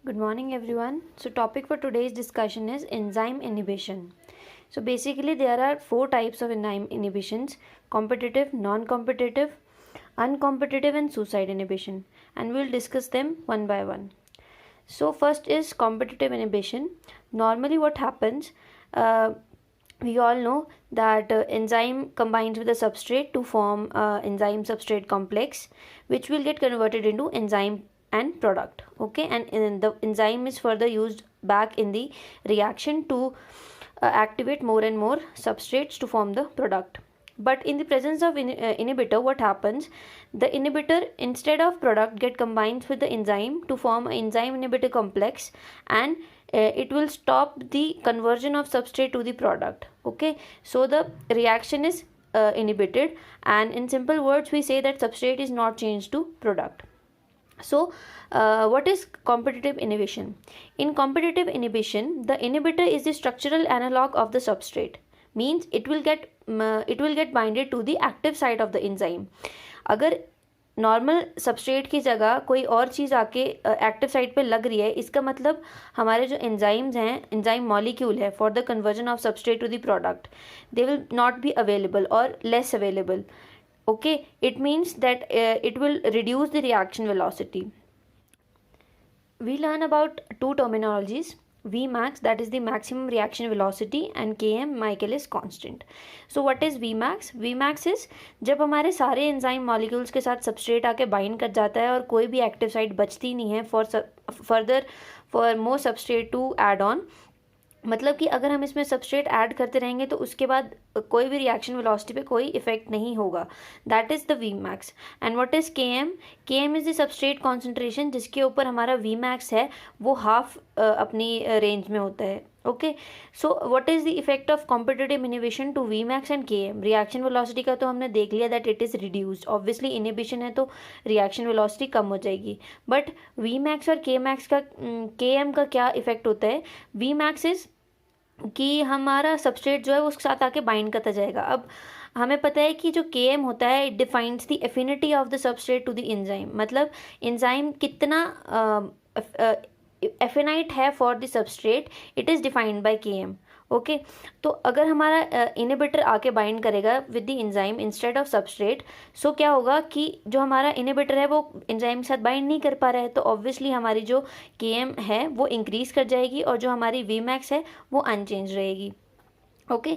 Good morning everyone. So topic for today's discussion is enzyme inhibition. So basically there are four types of enzyme inhibitions: competitive, non-competitive, uncompetitive and suicide inhibition, and we'll discuss them one by one. So first is competitive inhibition. Normally what happens, we all know that enzyme combines with a substrate to form enzyme substrate complex, which will get converted into enzyme and product. Okay, and the enzyme is further used back in the reaction to activate more and more substrates to form the product. But in the presence of inhibitor, what happens, the inhibitor instead of product get combines with the enzyme to form an enzyme inhibitor complex, and it will stop the conversion of substrate to the product. Okay, so the reaction is inhibited, and in simple words we say that substrate is not changed to product. So what is competitive inhibition? In competitive inhibition, the inhibitor is the structural analog of the substrate. Means it will get binded to the active site of the enzyme. अगर normal substrate की जगह कोई और चीज़ आके active site पे लग रही है, इसका मतलब हमारे जो एंजाइम्स हैं, एंजाइम मॉलिक्यूल है for the conversion of substrate to the product, they will not be available और less available. Okay, it means that it will reduce the reaction velocity. We learn about two terminologies: Vmax, that is the maximum reaction velocity, and Km, Michaelis constant. So what is Vmax? Vmax is जब हमारे सारे enzyme molecules के साथ substrate आके bind कर जाता है और कोई भी एक्टिव साइट बचती नहीं है for more substrate to add on. मतलब कि अगर हम इसमें सबस्ट्रेट ऐड करते रहेंगे तो उसके बाद कोई भी रिएक्शन वेलोसिटी पे कोई इफेक्ट नहीं होगा. That is the V max. And what is K M? K M is the substrate concentration जिसके ऊपर हमारा वी मैक्स है वो हाफ अपनी रेंज में होता है. Okay, so what is the effect of competitive inhibition to V max and K M? Reaction velocity का तो हमने देख लिया that it is reduced. Obviously inhibition है तो रिएक्शन वेलोसिटी कम हो जाएगी. बट वी मैक्स और के एम का क्या इफेक्ट होता है? वी मैक्स इज़ कि हमारा सबस्ट्रेट जो है वो उसके साथ आके बाइंड करता जाएगा. अब हमें पता है कि जो के एम होता है it defines the affinity of the substrate to the enzyme. मतलब एंजाइम कितना एफिनाइट है for the substrate, it is defined by K M. Okay, तो अगर हमारा इनिबिटर आके बाइंड करेगा with the enzyme instead of substrate, so क्या होगा कि जो हमारा इनिबिटर है वो एंजाइम के साथ बाइंड नहीं कर पा रहा है, तो ऑब्वियसली हमारी जो के एम है वो इंक्रीज कर जाएगी और जो हमारी वी मैक्स है वो अनचेंज रहेगी. Okay,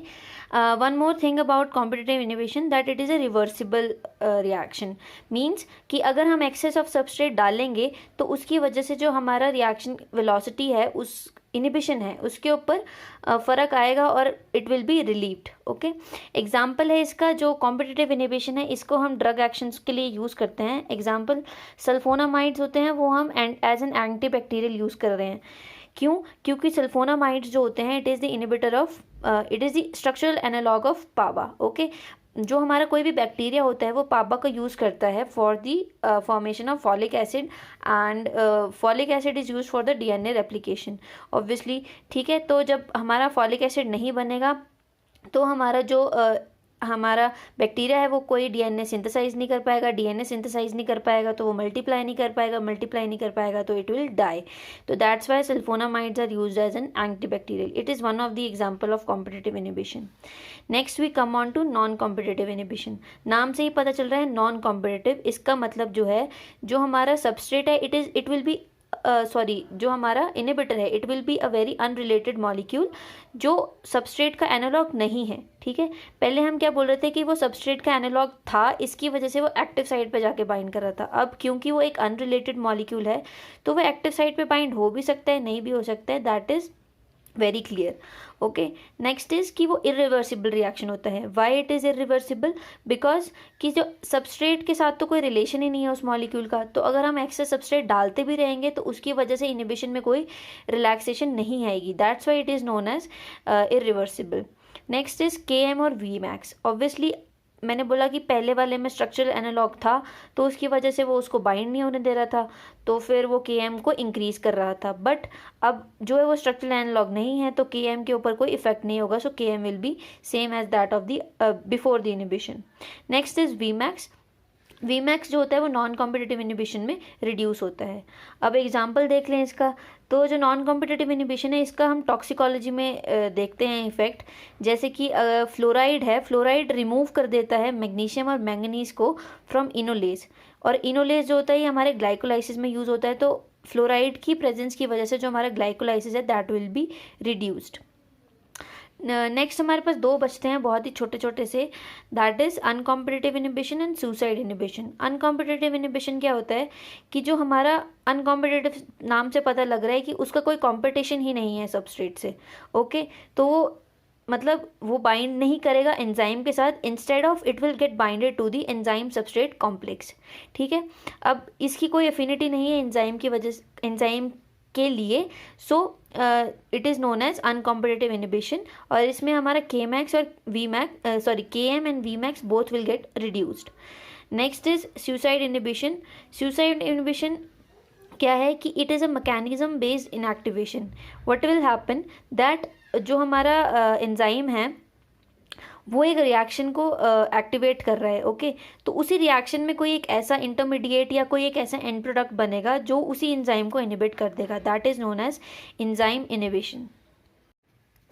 one more thing about competitive inhibition that it is a reversible reaction. Means कि अगर हम एक्सेस ऑफ सबस्ट्रेट डालेंगे तो उसकी वजह से जो हमारा रिएक्शन वेलोसिटी है, उस इनिबिशन है, उसके ऊपर फ़र्क आएगा और it will be relieved. Okay, example है इसका जो कॉम्पिटिटिव इनिबिशन है, इसको हम ड्रग एक्शंस के लिए यूज़ करते हैं. एग्जाम्पल सल्फोनामाइड्स होते हैं, वो हम as an antibacterial use कर रहे हैं. क्यों? क्योंकि सल्फोनामाइड्स जो होते हैं it is the inhibitor of it is the structural analogue of PABA. Okay, जो हमारा कोई भी बैक्टीरिया होता है वो पाबा का यूज़ करता है for the formation of folic acid, and folic acid is use for the DNA replication. Obviously, ठीक है. तो जब हमारा फॉलिक एसिड नहीं बनेगा तो हमारा जो हमारा बैक्टीरिया है वो कोई डीएनए सिंथेसाइज नहीं कर पाएगा. डीएनए सिंथेसाइज नहीं कर पाएगा तो वो मल्टीप्लाई नहीं कर पाएगा तो इट विल डाई. तो that's why sulphonamides are used as an antibacterial. It is one of the example of competitive inhibition. Next we come on to non competitive inhibition. नाम से ही पता चल रहा है नॉन कॉम्पिटिटिव. इसका मतलब जो है, जो हमारा सबस्ट्रेट है इट विल बी जो हमारा इनिबिटर है it will be a very unrelated molecule जो सबस्ट्रेट का एनालॉग नहीं है. ठीक है, पहले हम क्या बोल रहे थे कि वो सबस्ट्रेट का एनालॉग था, इसकी वजह से वो एक्टिव साइट पे जाके बाइंड कर रहा था. अब क्योंकि वो एक अनरिलेटेड मॉलिक्यूल है तो वो एक्टिव साइट पे बाइंड हो भी सकता है, नहीं भी हो सकता है. That is very clear. Okay, next is कि वो इरिवर्सिबल रिएक्शन होता है. Y it is irreversible? Because कि जो सबस्ट्रेट के साथ तो कोई रिलेशन ही नहीं है उस मॉलिक्यूल का, तो अगर हम एक्सेस सबस्ट्रेट डालते भी रहेंगे तो उसकी वजह से इनिबिशन में कोई रिलैक्सेशन नहीं आएगी. That's why it is known as irreversible. Next is K M और वी मैक्स. ऑब्वियसली मैंने बोला कि पहले वाले में स्ट्रक्चरल एनालॉग था तो उसकी वजह से वो उसको बाइंड नहीं होने दे रहा था, तो फिर वो के एम को इंक्रीज कर रहा था. बट अब जो है वो स्ट्रक्चरल एनालॉग नहीं है तो के एम के ऊपर कोई इफेक्ट नहीं होगा. So K M will be same as that of the before the inhibition. Next is V max. Vmax जो होता है वो नॉन कॉम्पिटिटिव इनिबिशन में रिड्यूस होता है। अब एग्जांपल देख लें इसका, तो जो नॉन कॉम्पिटिटिव इनिबिशन है इसका हम टॉक्सिकोलॉजी में देखते हैं इफेक्ट। जैसे कि फ्लोराइड है, फ्लोराइड रिमूव कर देता है मैग्नीशियम और मैंगनीज को फ्रॉम इनोलेज, और इनोलेज जो होता है ये हमारे ग्लाइकोलाइसिस में यूज़ होता है। तो फ्लोराइड की प्रेजेंस की वजह से जो हमारा ग्लाइकोलाइसिस है that will be reduced. Next हमारे पास दो बचते हैं बहुत ही छोटे छोटे से, that is uncompetitive inhibition and suicide inhibition. Uncompetitive inhibition क्या होता है कि जो हमारा अनकॉम्पिटिटिव नाम से पता लग रहा है कि उसका कोई कॉम्पिटिशन ही नहीं है सबस्ट्रेट से, ओके। तो वो मतलब वो बाइंड नहीं करेगा एंजाइम के साथ, instead of it will get binded to the enzyme substrate complex, ठीक है। अब इसकी कोई एफिनिटी नहीं है एंजाइम की वजह से, एंजाइम के लिए, so it is known as uncompetitive inhibition. और इसमें हमारा Kmax और Vmax Km and Vmax both will get reduced. Next is suicide inhibition. Suicide inhibition क्या है कि it is a mechanism based inactivation. What will happen that जो हमारा enzyme है वो एक रिएक्शन को एक्टिवेट कर रहा है, ओके। तो उसी रिएक्शन में कोई एक ऐसा इंटरमीडिएट या कोई एक ऐसा एंड प्रोडक्ट बनेगा जो उसी एंजाइम को इनिबिट कर देगा, that is known as enzyme inhibition.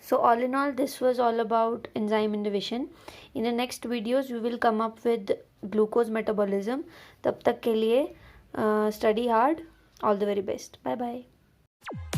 So all in all, this was all about enzyme inhibition. In the next videos we will come up with glucose metabolism. तब तक के लिए study hard. All the very best. Bye bye.